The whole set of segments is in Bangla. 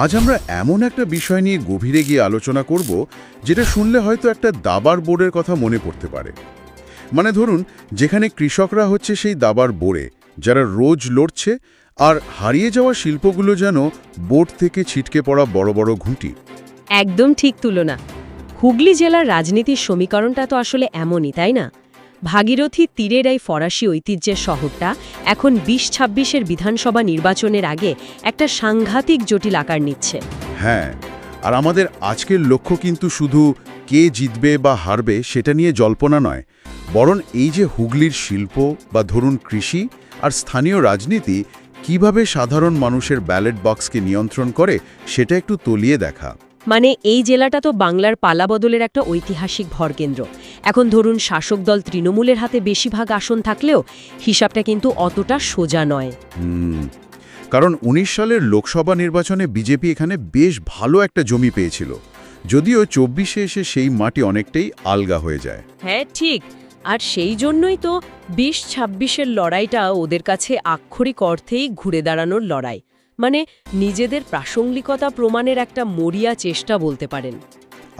আজ আমরা এমন একটা বিষয় নিয়ে গভীরে গিয়ে আলোচনা করব যেটা শুনলে হয়তো একটা দাবার বোর্ডের কথা মনে পড়তে পারে। মানে ধরুন, যেখানে কৃষকরা হচ্ছে সেই দাবার বোড়ে, যারা রোজ লড়ছে, আর হারিয়ে যাওয়া শিল্পগুলো যেন বোর্ড থেকে ছিটকে পড়া বড় বড় ঘুঁটি। একদম ঠিক তুলনা। হুগলি জেলার রাজনীতির সমীকরণটা তো আসলে এমনই, তাই না? ভাগীরথী তীরের এই ফরাসি ঐতিহ্যের শহরটা এখন ২০-২৬-এর বিধানসভা নির্বাচনের আগে একটা সাংঘাতিক জটিল আকার নিচ্ছে। হ্যাঁ, আর আমাদের আজকের লক্ষ্য কিন্তু শুধু কে জিতবে বা হারবে সেটা নিয়ে জল্পনা নয়, বরং এই যে হুগলির শিল্প বা ধরুন কৃষি আর স্থানীয় রাজনীতি কিভাবে সাধারণ মানুষের ব্যালট বক্সকে নিয়ন্ত্রণ করে সেটা একটু তলিয়ে দেখা। মানে এই জেলাটা তো বাংলার পালাবদলের একটা ঐতিহাসিক ভরকেন্দ্র। এখন ধরুন শাসক দল তৃণমূলের হাতে বেশিরভাগ আসন থাকলেও হিসাবটা কিন্তু অতটা সোজা নয়। কারণ ১৯ সালের লোকসভা নির্বাচনে বিজেপি এখানে বেশ ভালো একটা জমি পেয়েছিল, যদিও ২৪-এ এসে সেই মাটি অনেকটাই আলগা হয়ে যায়। হ্যাঁ ঠিক, আর সেই জন্যই তো ২০-২৬-এর লড়াইটা ওদের কাছে আক্ষরিক অর্থেই ঘুরে দাঁড়ানোর লড়াই। মানে নিজেদের প্রাসঙ্গিকতা প্রমাণের একটা মরিয়া চেষ্টা বলতে পারেন।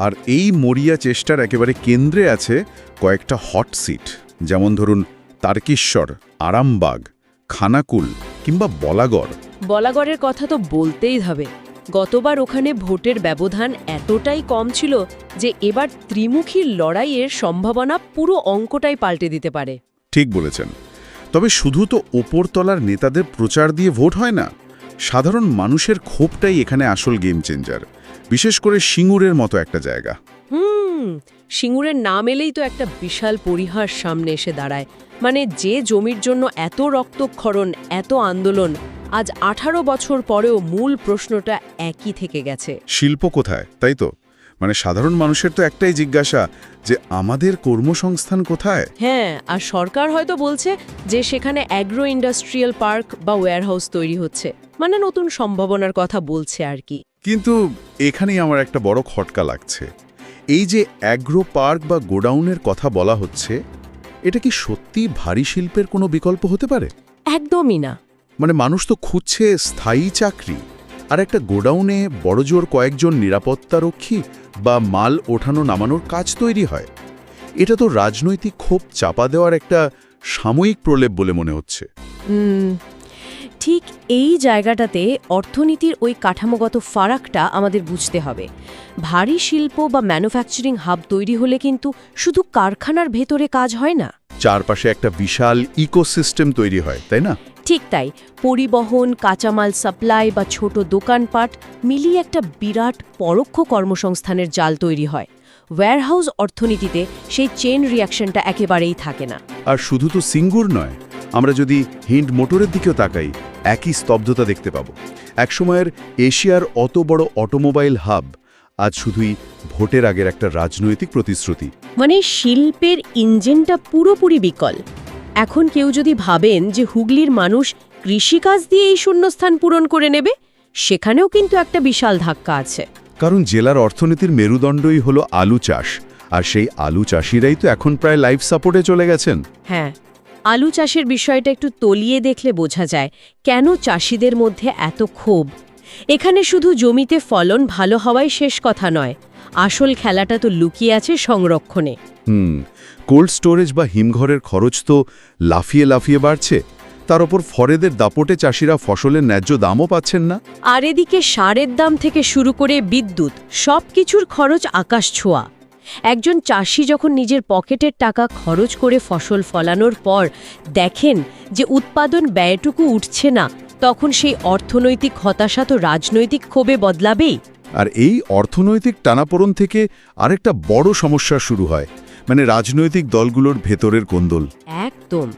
আর এই মরিয়া চেষ্টার একেবারে কেন্দ্রে আছে কয়েকটা হট সিট, যেমন ধরুন তারকেশ্বর, আরামবাগ, খানাকুল কিংবা বলাগড়। বলাগড়ের কথা তো বলতেই হবে। গতবার ওখানে ভোটের ব্যবধান এতটাই কম ছিল যে এবার ত্রিমুখীর লড়াইয়ের সম্ভাবনা পুরো অঙ্কটাই পাল্টে দিতে পারে। ঠিক বলেছেন। তবে শুধু তো ওপরতলার নেতাদের প্রচার দিয়ে ভোট হয় না, সাধারণ মানুষের ক্ষোভটাই এখানে আসল গেম চেঞ্জার, বিশেষ করে সিঙ্গুরের মতো একটা জায়গা। সিঙ্গুরের নাম এলেই তো একটা বিশাল পরিহাস সামনে এসে দাঁড়ায়। মানে যে জমির জন্য এত রক্তক্ষরণ, এত আন্দোলন, আজ ১৮ বছর পরেও মূল প্রশ্নটা একই থেকে গেছে, শিল্প কোথায়? তাই তো, মানে সাধারণ মানুষের তো একটাই জিজ্ঞাসা যে আমাদের কর্মসংস্থান কোথায়? হ্যাঁ, আর সরকার হয়তো বলছে যে সেখানে অ্যাগ্রো ইন্ডাস্ট্রিয়াল পার্ক বা ওয়্যারহাউস তৈরি হচ্ছে, মানে নতুন সম্ভাবনার কথা বলছে আর কি। কিন্তু এখানেই আমার একটা বড় খটকা লাগছে। এই যে অ্যাগ্রো পার্ক বা গোডাউনের কথা বলা হচ্ছে, এটা কি সত্যি ভারী শিল্পের কোনো বিকল্প হতে পারে? একদমই না। মানে মানুষ তো খুঁজছে স্থায়ী চাকরি, আর একটা গোডাউনে বড়জোর কয়েকজন নিরাপত্তারক্ষী বা মাল ওঠানো নামানোর কাজ তৈরি হয়। এটা তো রাজনৈতিক ক্ষোভ চাপা দেওয়ার একটা সাময়িক প্রলেপ বলে মনে হচ্ছে। ঠিক এই জায়গাটাতে অর্থনীতির ওই কাঠামোগত ফারাকটা আমাদের বুঝতে হবে। ভারী শিল্প বা ম্যানুফ্যাকচারিং হাব তৈরি হলে কিন্তু শুধু কারখানার ভেতরে কাজ হয় না, চারপাশে একটা বিশাল ইকোসিস্টেম তৈরি হয়, তাই না? ঠিক তাই। পরিবহন, কাঁচামাল সাপ্লাই বা ছোট দোকানপাট মিলিয়ে একটা বিরাট পরোক্ষ কর্মসংস্থানের জাল তৈরি হয়। ওয়্যারহাউস অর্থনীতিতে সেই চেইন রিয়াকশনটা একেবারেই থাকে না। আর শুধু তো সিঙ্গুর নয়, আমরা যদি হিন্ড মোটরের দিকেও তাকাই, একই স্তব্ধতা দেখতে পাব। একসময়ের এশিয়ার অত বড় অটোমোবাইল হাব আজ শুধুই ভোটের আগের একটা রাজনৈতিক প্রতিশ্রুতি। মানে শিল্পের ইঞ্জিনটা পুরোপুরি বিকল। এখন কেউ যদি ভাবেন যে হুগলির মানুষ কৃষিকাজ দিয়ে এই শূন্যস্থান পূরণ করে নেবে, সেখানেও কিন্তু একটা বিশাল ধাক্কা আছে। কারণ জেলার অর্থনীতির মেরুদণ্ডই হলো আলু চাষ, আর সেই আলু চাষিরাই তো এখন প্রায় লাইফ সাপোর্টে চলে গেছেন। হ্যাঁ, আলু চাষের বিষয়টা একটু তলিয়ে দেখলে বোঝা যায় কেন চাষিদের মধ্যে এত ক্ষোভ। এখানে শুধু জমিতে ফলন ভালো হওয়াই শেষ কথা নয়, আসল খেলাটা তো লুকিয়ে আছে সংরক্ষণে। কোল্ড স্টোরেজ বা হিমঘরের খরচ তো লাফিয়ে লাফিয়ে বাড়ছে, তার ওপর ফরেদের দাপটে চাষিরা ফসলের ন্যায্য দামও পাচ্ছেন না। আর এদিকে সারের দাম থেকে শুরু করে বিদ্যুৎ, সব কিছুর খরচ আকাশ ছোঁয়া। একজন চাষি যখন নিজের পকেটের টাকা খরচ করে ফসল ফলানোর পর দেখেন যে উৎপাদন ব্যয়টুকু উঠছে না, তখন সেই অর্থনৈতিক হতাশা তো রাজনৈতিক ক্ষোভে বদলাবেই। আর এই অর্থনৈতিক টানাপোড়েন থেকে আরেকটা বড় সমস্যা শুরু হয়, মানে রাজনৈতিক দলগুলোর ভেতরের কোন্দল। একদম।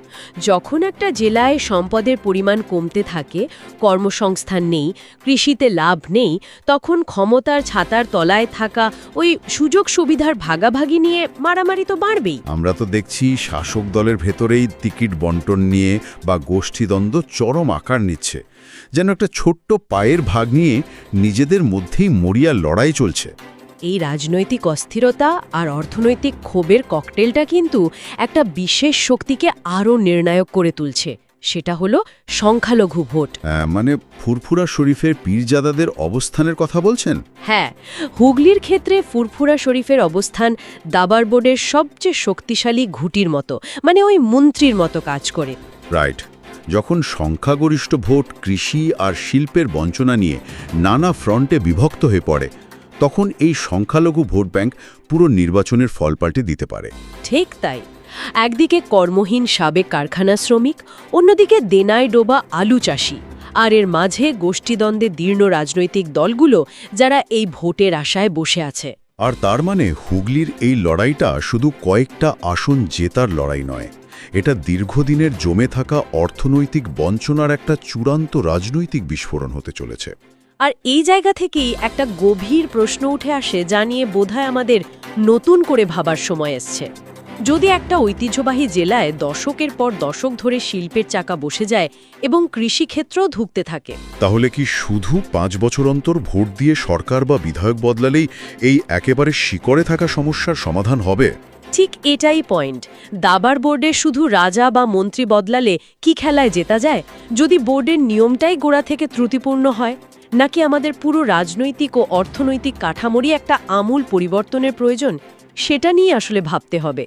যখন একটা জেলায় সম্পদের পরিমাণ কমতে থাকে, কর্মসংস্থান নেই, কৃষিতে লাভ নেই, তখন ক্ষমতার ছাতার তলায় থাকা ওই সুযোগ সুবিধার ভাগাভাগি নিয়ে মারামারি তো বাড়বেই। আমরা তো দেখছি শাসক দলের ভেতরেই টিকিট বন্টন নিয়ে বা গোষ্ঠীদ্বন্দ্ব চরম আকার নিচ্ছে, যেন একটা ছোট্ট পায়ের ভাগ নিয়ে নিজেদের মধ্যেই মরিয়া লড়াই চলছে। এই রাজনৈতিক অস্থিরতা আর অর্থনৈতিক ক্ষোভের ককটেলটা কিন্তু একটা বিশেষ শক্তিকে আরও নির্ণায়ক করে তুলছে, সেটা হলো সংখ্যালঘু ভোট। মানে ফুরফুরা শরীফের পীরজাদাদের অবস্থানের কথা বলছেন? হ্যাঁ, হুগলির ক্ষেত্রে ফুরফুরা শরীফের অবস্থান দাবার বোর্ডের সবচেয়ে শক্তিশালী ঘুঁটির মতো, মানে ওই মন্ত্রীর মতো কাজ করে। রাইট। যখন সংখ্যাগরিষ্ঠ ভোট কৃষি আর শিল্পের বঞ্চনা নিয়ে নানা ফ্রন্টে বিভক্ত হয়ে পড়ে, তখন এই সংখ্যালঘু ভোট ব্যাংক পুরো নির্বাচনের ফল পাল্টে দিতে পারে। ঠিক তাই। একদিকে কর্মহীন সাবেক কারখানা শ্রমিক, অন্যদিকে দেনায় ডোবা আলু চাষি, আর এর মাঝে গোষ্ঠীদ্বন্দ্বে দীর্ণ রাজনৈতিক দলগুলো যারা এই ভোটের আশায় বসে আছে। আর তার মানে হুগলির এই লড়াইটা শুধু কয়েকটা আসন জেতার লড়াই নয়, এটা দীর্ঘদিনের জমে থাকা অর্থনৈতিক বঞ্চনার একটা চূড়ান্ত রাজনৈতিক বিস্ফোরণ হতে চলেছে। আর এই জায়গা থেকেই একটা গভীর প্রশ্ন উঠে আসে, যা নিয়ে বোধহয় আমাদের নতুন করে ভাবার সময় এসছে। যদি একটা ঐতিহ্যবাহী জেলায় দশকের পর দশক ধরে শিল্পের চাকা বসে যায় এবং কৃষিক্ষেত্রেও ধুঁকতে থাকে, তাহলে কি শুধু 5 বছর অন্তর ভোট দিয়ে সরকার বা বিধায়ক বদলালেই এই একেবারে শিকড়ে থাকা সমস্যার সমাধান হবে? ঠিক এটাই পয়েন্ট। দাবার বোর্ডে শুধু রাজা বা মন্ত্রী বদলালে কি খেলায় জেতা যায়, যদি বোর্ডের নিয়মটাই গোড়া থেকে ত্রুটিপূর্ণ হয়? নাকি আমাদের পুরো রাজনৈতিক ও অর্থনৈতিক কাঠামোরই একটা আমূল পরিবর্তনের প্রয়োজন? সেটা নিয়ে আসলে ভাবতে হবে।